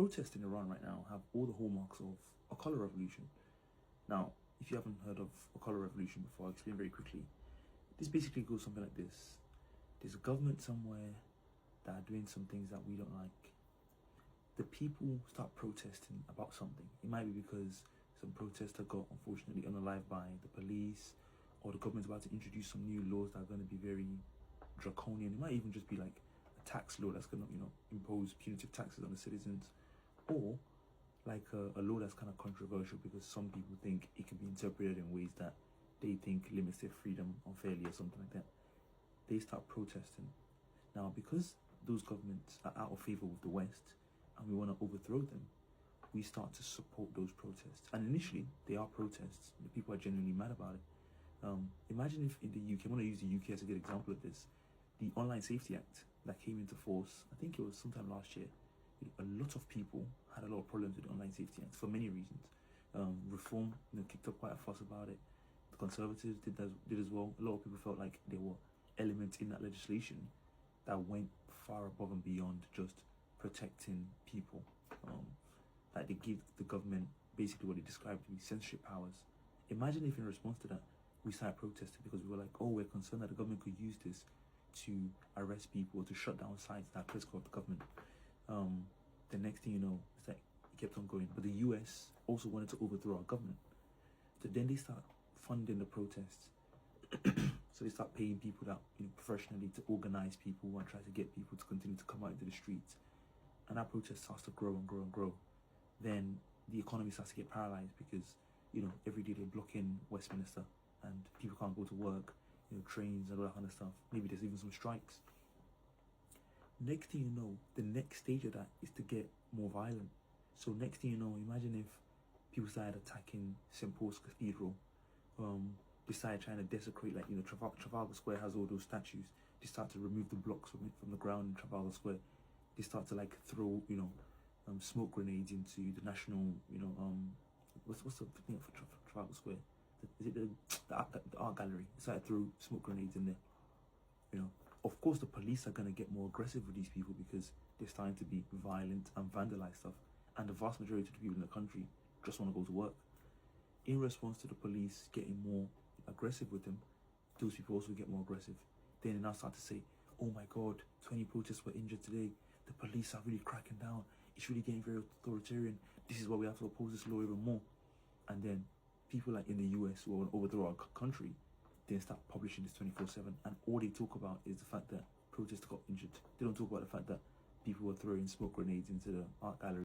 protests in Iran right now have all the hallmarks of a color revolution. Now, if you haven't heard of a color revolution before, I'll explain very quickly. This basically goes something like this. There's a government somewhere that are doing some things that we don't like. The people start protesting about something. It might be because some protester got unfortunately unalived by the police, or the government's about to introduce some new laws that are going to be very draconian. It might even just be like a tax law that's going to, impose punitive taxes on the citizens, or like a law that's kind of controversial because some people think it can be interpreted in ways that they think limits their freedom unfairly or something like that. They start protesting. Now, because those governments are out of favor with the West and we want to overthrow them, we start to support those protests. And initially, they are protests. The people are genuinely mad about it. Imagine if in the UK, I want to use the UK as a good example of this, the Online Safety Act that came into force, I think it was sometime last year. A lot of people had a lot of problems with the Online Safety Act for many reasons. Reform, kicked up quite a fuss about it. The Conservatives did as well. A lot of people felt like there were elements in that legislation that went far above and beyond just protecting people. Like they give the government basically what they described to be censorship powers. Imagine if in response to that, we started protesting because we were like, oh, we're concerned that the government could use this to arrest people or to shut down sites that are critical of the government. The next thing you know, it's like it kept on going. But the US also wanted to overthrow our government. So then they start funding the protests. So they start paying people that, professionally to organize people and try to get people to continue to come out into the streets. And that protest starts to grow and grow and grow. Then the economy starts to get paralyzed because, every day they block in Westminster and people can't go to work, trains and all that kind of stuff. Maybe there's even some strikes. Next thing you know, the next stage of that is to get more violent. So next thing you know, imagine if people started attacking St. Paul's Cathedral, they started trying to desecrate, like, Trafalgar Square has all those statues. They start to remove the blocks from the ground in Trafalgar Square. They start to throw, smoke grenades into the national, what's the thing for Trafalgar Square? Is it the art gallery? They started to throw smoke grenades in there. Of course, the police are going to get more aggressive with these people because they're starting to be violent and vandalize stuff. And the vast majority of the people in the country just want to go to work. In response to the police getting more aggressive with them, those people also get more aggressive. Then they now start to say, oh my God, 20 protests were injured today. The police are really cracking down. It's really getting very authoritarian. This is why we have to oppose this law even more. And then people like in the US who want to overthrow our country, then start publishing this 24/7, and all they talk about is the fact that protesters got injured. They don't talk about the fact that people were throwing smoke grenades into the art gallery.